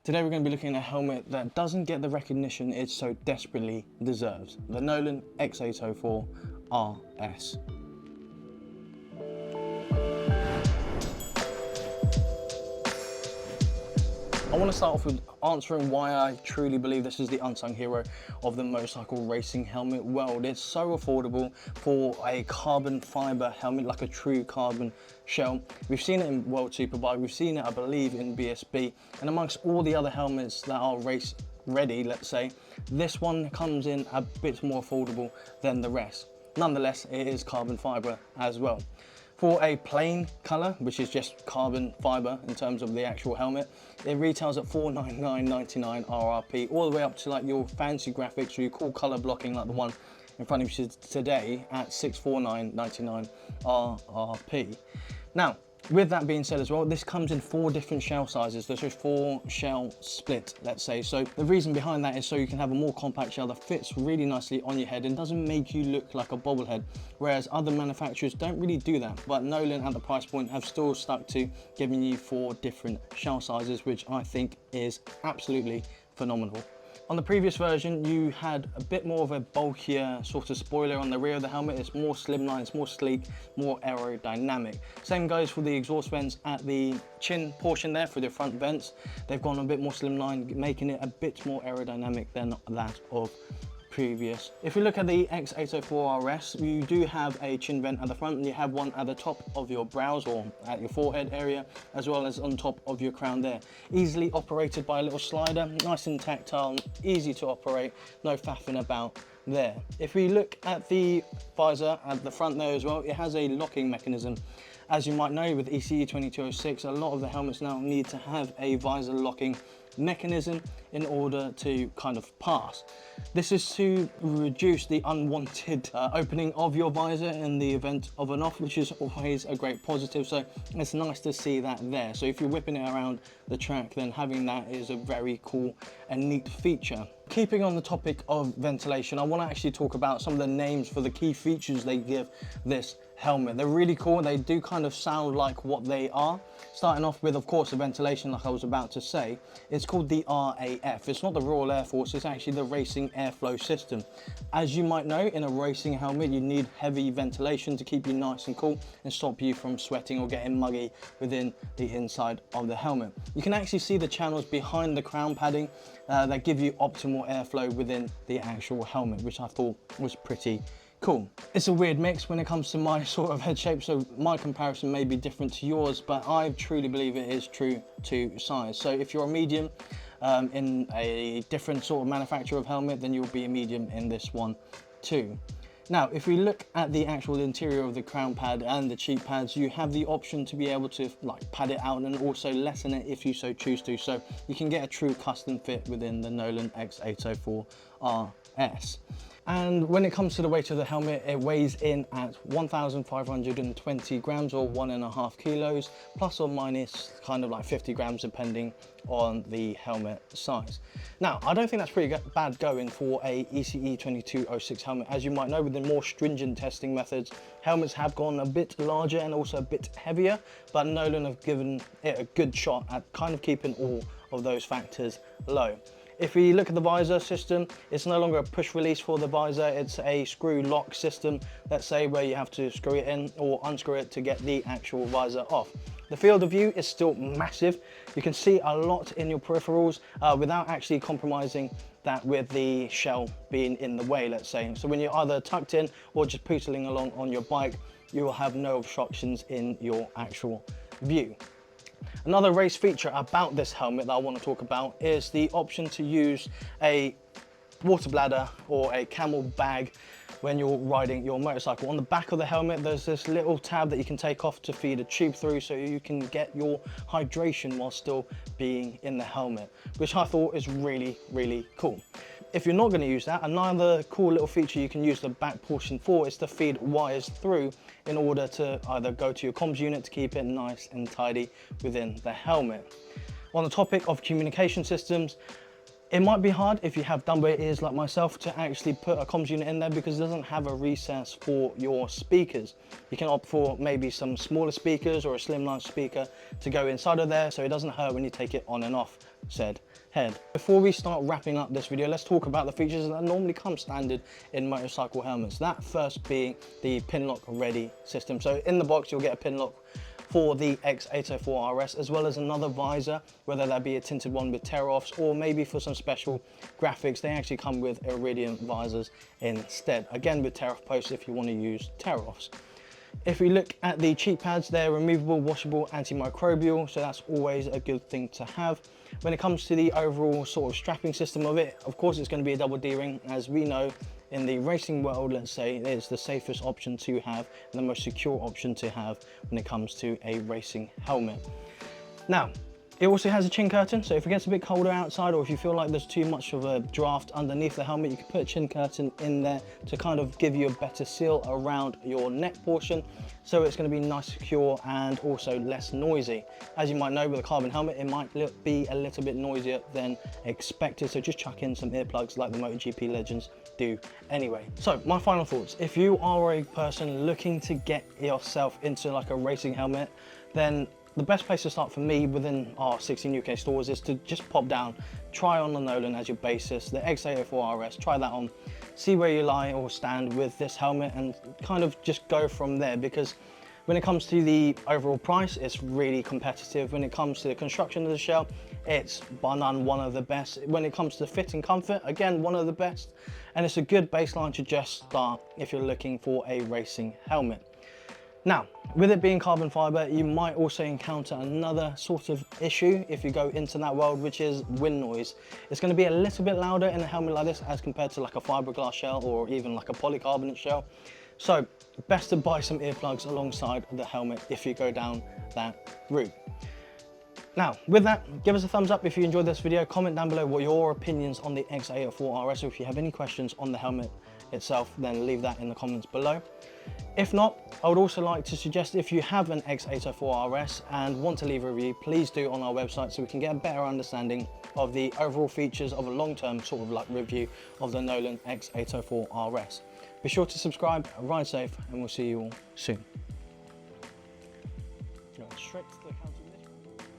Today we're going to be looking at a helmet that doesn't get the recognition it so desperately deserves, the Nolan X-804RS. I want to start off with answering why I truly believe this is the unsung hero of the motorcycle racing helmet world. It's so affordable for a carbon fibre helmet, like a true carbon shell. We've seen it in World Superbike, we've seen it I believe in BSB, and amongst all the other helmets that are race ready, let's say, this one comes in a bit more affordable than the rest. Nonetheless, it is carbon fibre as well. For a plain colour, which is just carbon fibre in terms of the actual helmet, it retails at $499.99 RRP, all the way up to like your fancy graphics or your cool colour blocking like the one in front of you today at $649.99 RRP. Now, with that being said as well, this comes in 4 different shell sizes. There's just 4 shell split, let's say. So the reason behind that is so you can have a more compact shell that fits really nicely on your head and doesn't make you look like a bobblehead, whereas other manufacturers don't really do that. But Nolan at the price point have still stuck to giving you 4 different shell sizes, which I think is absolutely phenomenal. On the previous version, you had a bit more of a bulkier sort of spoiler on the rear of the helmet. It's more slimline, it's more sleek, more aerodynamic. Same goes for the exhaust vents at the chin portion there for the front vents. They've gone a bit more slimline, making it a bit more aerodynamic than that of previous. If we look at the X-804RS, you do have a chin vent at the front and you have one at the top of your brows or at your forehead area, as well as on top of your crown there. Easily operated by a little slider, nice and tactile, easy to operate, no faffing about there. If we look at the visor at the front there as well, it has a locking mechanism. As you might know, with ECE2206, a lot of the helmets now need to have a visor locking mechanism in order to kind of pass. This is to reduce the unwanted opening of your visor in the event of an off, which is always a great positive, so it's nice to see that there. So if you're whipping it around the track, then having that is a very cool and neat feature. Keeping on the topic of ventilation, I want to actually talk about some of the names for the key features they give this helmet. They're really cool, they do kind of sound like what they are. Starting off with, of course, the ventilation, like I was about to say. It's called the RAF. It's not the Royal Air Force, it's actually the Racing Airflow System. As you might know, in a racing helmet, you need heavy ventilation to keep you nice and cool and stop you from sweating or getting muggy within the inside of the helmet. You can actually see the channels behind the crown padding that give you optimal airflow within the actual helmet, which I thought was pretty cool. It's a weird mix when it comes to my sort of head shape, so my comparison may be different to yours, but I truly believe it is true to size. So if you're a medium in a different sort of manufacturer of helmet, then you'll be a medium in this one too. Now, if we look at the actual interior of the crown pad and the cheek pads, you have the option to be able to like pad it out and also lessen it if you so choose to. So you can get a true custom fit within the Nolan X-804RS. And when it comes to the weight of the helmet, it weighs in at 1,520 grams or 1.5 kilos, plus or minus kind of like 50 grams depending on the helmet size. Now, I don't think that's pretty bad going for a ECE2206 helmet. As you might know, with the more stringent testing methods, helmets have gone a bit larger and also a bit heavier, but Nolan have given it a good shot at kind of keeping all of those factors low. If we look at the visor system, it's no longer a push release for the visor, it's a screw lock system, let's say, where you have to screw it in or unscrew it to get the actual visor off. The field of view is still massive. You can see a lot in your peripherals without actually compromising that with the shell being in the way, let's say. So when you're either tucked in or just pootling along on your bike, you will have no obstructions in your actual view. Another race feature about this helmet that I want to talk about is the option to use a water bladder or a camel bag when you're riding your motorcycle. On the back of the helmet, there's this little tab that you can take off to feed a tube through so you can get your hydration while still being in the helmet, which I thought is really, really cool. If you're not going to use that, another cool little feature you can use the back portion for is to feed wires through in order to either go to your comms unit to keep it nice and tidy within the helmet. On the topic of communication systems, It might be hard if you have dumbbell ears like myself to actually put a comms unit in there because it doesn't have a recess for your speakers. You can opt for maybe some smaller speakers or a slimline speaker to go inside of there so it doesn't hurt when you take it on and off said head. Before we start wrapping up this video, let's talk about the features that normally come standard in motorcycle helmets. That first being the pin lock ready system. So in the box you'll get a pin lock for the X-804RS, as well as another visor, whether that be a tinted one with tear-offs or maybe for some special graphics, they actually come with iridium visors instead. Again, with tear-off posts if you want to use tear-offs. If we look at the cheek pads, they're removable, washable, antimicrobial, so that's always a good thing to have. When it comes to the overall sort of strapping system of it, of course it's going to be a double D-ring. As we know, in the racing world, let's say, it's the safest option to have and the most secure option to have when it comes to a racing helmet. Now, it also has a chin curtain, so if it gets a bit colder outside or if you feel like there's too much of a draft underneath the helmet, you can put a chin curtain in there to kind of give you a better seal around your neck portion. So it's going to be nice, secure, and also less noisy. As you might know, with a carbon helmet, it might be a little bit noisier than expected. So just chuck in some earplugs like the MotoGP legends do anyway. So my final thoughts, if you are a person looking to get yourself into like a racing helmet, then the best place to start for me within our 16 UK stores is to just pop down, try on the Nolan as your basis, the X-804RS, try that on, see where you lie or stand with this helmet and kind of just go from there, because when it comes to the overall price, it's really competitive. When it comes to the construction of the shell, it's by none one of the best. When it comes to fit and comfort, again, one of the best. And it's a good baseline to just start if you're looking for a racing helmet. Now, with it being carbon fiber, you might also encounter another sort of issue if you go into that world, which is wind noise. It's going to be a little bit louder in a helmet like this as compared to like a fiberglass shell or even like a polycarbonate shell. So best to buy some earplugs alongside the helmet if you go down that route. Now, with that, give us a thumbs up if you enjoyed this video. Comment down below what your opinions on the X-804RS, or if you have any questions on the helmet itself, then leave that in the comments below. If not, I would also like to suggest if you have an X-804RS and want to leave a review, please do on our website so we can get a better understanding of the overall features of a long-term sort of like review of the Nolan X-804RS. Be sure to subscribe, ride safe, and we'll see you all soon. Strict